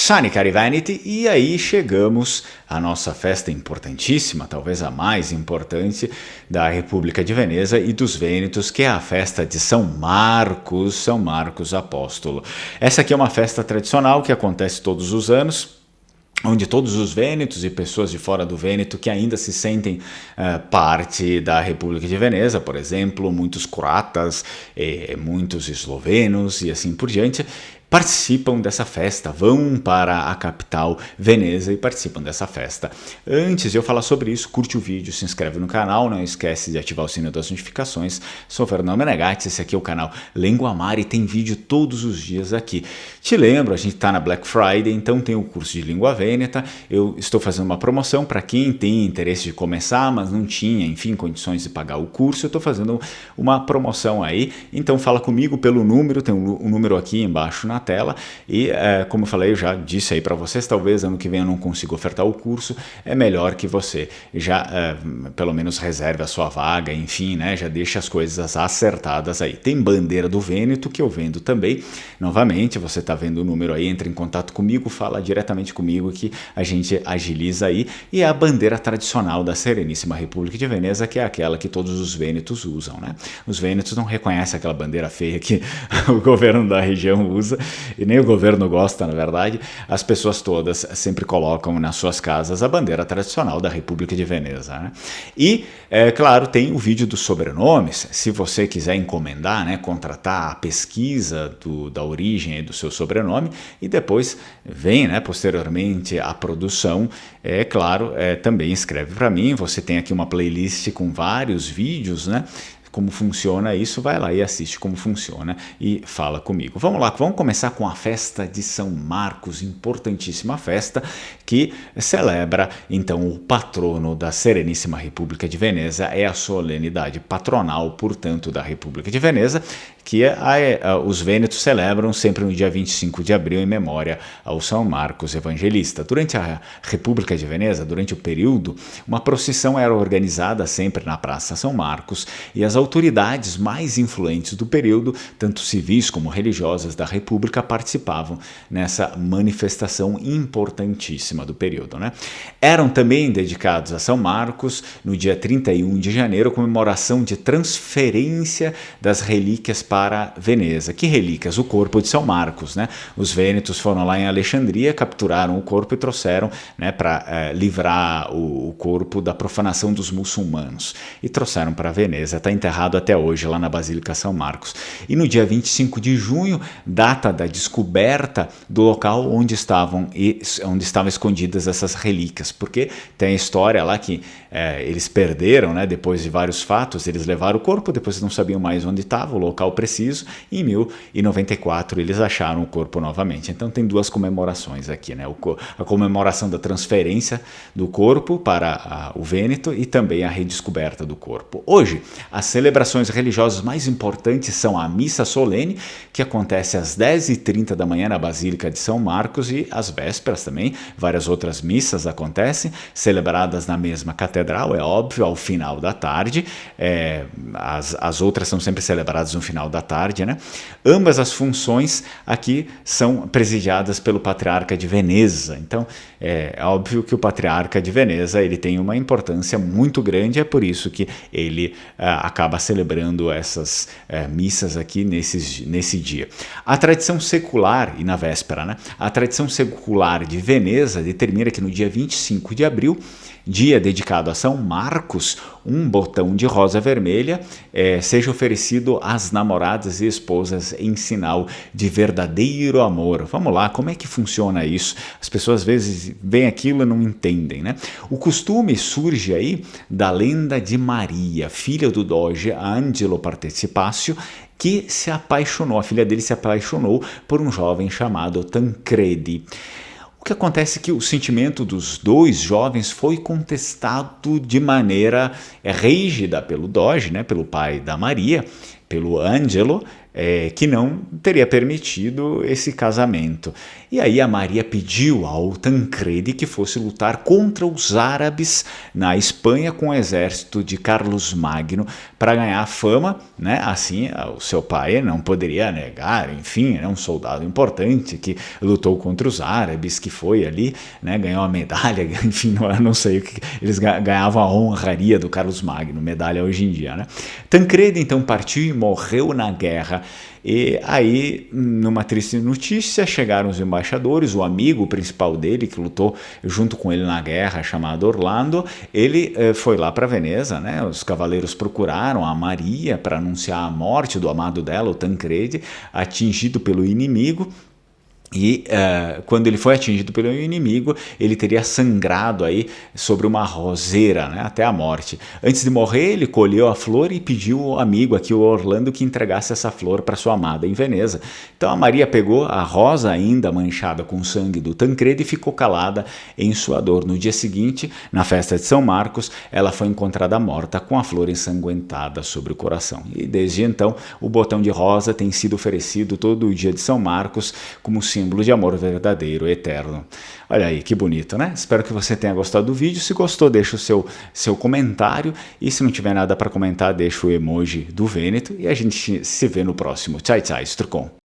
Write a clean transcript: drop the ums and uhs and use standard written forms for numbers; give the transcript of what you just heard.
Sunny Cari Vanity, e aí chegamos à nossa festa importantíssima, talvez a mais importante da República de Veneza e dos Vênetos, que é a festa de São Marcos Apóstolo. Essa aqui é uma festa tradicional que acontece todos os anos, onde todos os vênetos e pessoas de fora do Vêneto que ainda se sentem parte da República de Veneza, por exemplo, muitos croatas, muitos eslovenos e assim por diante, participam dessa festa, vão para a capital Veneza e participam dessa festa. Antes de eu falar sobre isso, curte o vídeo, se inscreve no canal, não esquece de ativar o sino das notificações. Sou Fernando Menegatti, esse aqui é o canal Língua Amara e tem vídeo todos os dias aqui. Te lembro, a gente está na Black Friday, então tem o curso de Língua Vêneta. Eu estou fazendo uma promoção para quem tem interesse de começar, mas não tinha, enfim, condições de pagar o curso. Eu estou fazendo uma promoção aí, então fala comigo pelo número, tem um número aqui embaixo na tela e como eu falei, eu já disse aí para vocês, talvez ano que vem eu não consiga ofertar o curso, é melhor que você já pelo menos reserve a sua vaga, enfim, né, já deixe as coisas acertadas aí. Tem bandeira do Vêneto que eu vendo também, novamente, você tá vendo o número aí, entra em contato comigo, fala diretamente comigo que a gente agiliza aí, e é a bandeira tradicional da Sereníssima República de Veneza, que é aquela que todos os vênetos usam, né? Os vênetos não reconhecem aquela bandeira feia que o governo da região usa, e nem o governo gosta, na verdade. As pessoas todas sempre colocam nas suas casas a bandeira tradicional da República de Veneza, né? E, claro, tem o vídeo dos sobrenomes. Se você quiser encomendar, né, contratar a pesquisa da origem do seu sobrenome, e depois vem, né, posteriormente a produção, claro, também escreve para mim. Você tem aqui uma playlist com vários vídeos, né? Como funciona isso, vai lá e assiste como funciona e fala comigo. Vamos lá, vamos começar com a festa de São Marcos, importantíssima festa que celebra então o patrono da Sereníssima República de Veneza, é a solenidade patronal, portanto, da República de Veneza, que os vênetos celebram sempre no dia 25 de abril em memória ao São Marcos Evangelista. Durante a República de Veneza, durante o período, uma procissão era organizada sempre na Praça São Marcos e as autoridades mais influentes do período, tanto civis como religiosas da República, participavam nessa manifestação importantíssima do período, né? Eram também dedicados a São Marcos, no dia 31 de janeiro, comemoração de transferência das relíquias para Veneza. Que relíquias? O corpo de São Marcos, né? Os vênetos foram lá em Alexandria, capturaram o corpo e trouxeram, né, para livrar o corpo da profanação dos muçulmanos e trouxeram para Veneza. Está enterrado até hoje lá na Basílica São Marcos. E no dia 25 de junho, data da descoberta do local onde estavam escondidas essas relíquias, porque tem a história lá que eles perderam, né, depois de vários fatos, eles levaram o corpo, depois não sabiam mais onde estava o local preciso, e em 1094 eles acharam o corpo novamente. Então tem duas comemorações aqui, né? A comemoração da transferência do corpo para o Vêneto e também a redescoberta do corpo. Hoje, as celebrações religiosas mais importantes são a missa solene, que acontece às 10h30 da manhã na Basílica de São Marcos, e às vésperas também, várias outras missas acontecem, celebradas na mesma catedral, é óbvio, ao final da tarde. As outras são sempre celebradas no final da tarde, né? Ambas as funções aqui são presidiadas pelo Patriarca de Veneza. Então, é óbvio que o Patriarca de Veneza ele tem uma importância muito grande, é por isso que ele acaba celebrando essas missas aqui nesse dia. A tradição secular, e na véspera, né? A tradição secular de Veneza determina que no dia 25 de abril, dia dedicado a São Marcos, um botão de rosa vermelha seja oferecido às namoradas e esposas em sinal de verdadeiro amor. Vamos lá, como é que funciona isso? As pessoas às vezes veem aquilo e não entendem, né? O costume surge aí da lenda de Maria, filha do doge Angelo Partecipazio, que se apaixonou, a filha dele se apaixonou por um jovem chamado Tancredi. O que acontece é que o sentimento dos dois jovens foi contestado de maneira rígida pelo doge, né, pelo pai da Maria, pelo Angelo, que não teria permitido esse casamento. E aí a Maria pediu ao Tancredi que fosse lutar contra os árabes na Espanha com o exército de Carlos Magno para ganhar fama, né? Assim, o seu pai não poderia negar, enfim, é um soldado importante que lutou contra os árabes, que foi ali, né? Ganhou a medalha, enfim, não sei o que eles ganhavam, a honraria do Carlos Magno, medalha hoje em dia, né? Tancredi então partiu e morreu na guerra. E aí, numa triste notícia, chegaram os embaixadores, o amigo principal dele, que lutou junto com ele na guerra, chamado Orlando, ele foi lá para Veneza, né? Os cavaleiros procuraram a Maria para anunciar a morte do amado dela, o Tancredi, atingido pelo inimigo. E quando ele foi atingido pelo inimigo, ele teria sangrado aí sobre uma roseira, né, até a morte. Antes de morrer, ele colheu a flor e pediu ao amigo aqui, o Orlando, que entregasse essa flor para sua amada em Veneza. Então a Maria pegou a rosa ainda manchada com sangue do Tancredi e ficou calada em sua dor. No dia seguinte, na festa de São Marcos, ela foi encontrada morta com a flor ensanguentada sobre o coração. E desde então, o botão de rosa tem sido oferecido todo o dia de São Marcos como símbolo de amor verdadeiro, eterno. Olha aí, que bonito, né? Espero que você tenha gostado do vídeo. Se gostou, deixa o seu comentário. E se não tiver nada para comentar, deixa o emoji do Vêneto. E a gente se vê no próximo. Tchau, tchau, Strucon.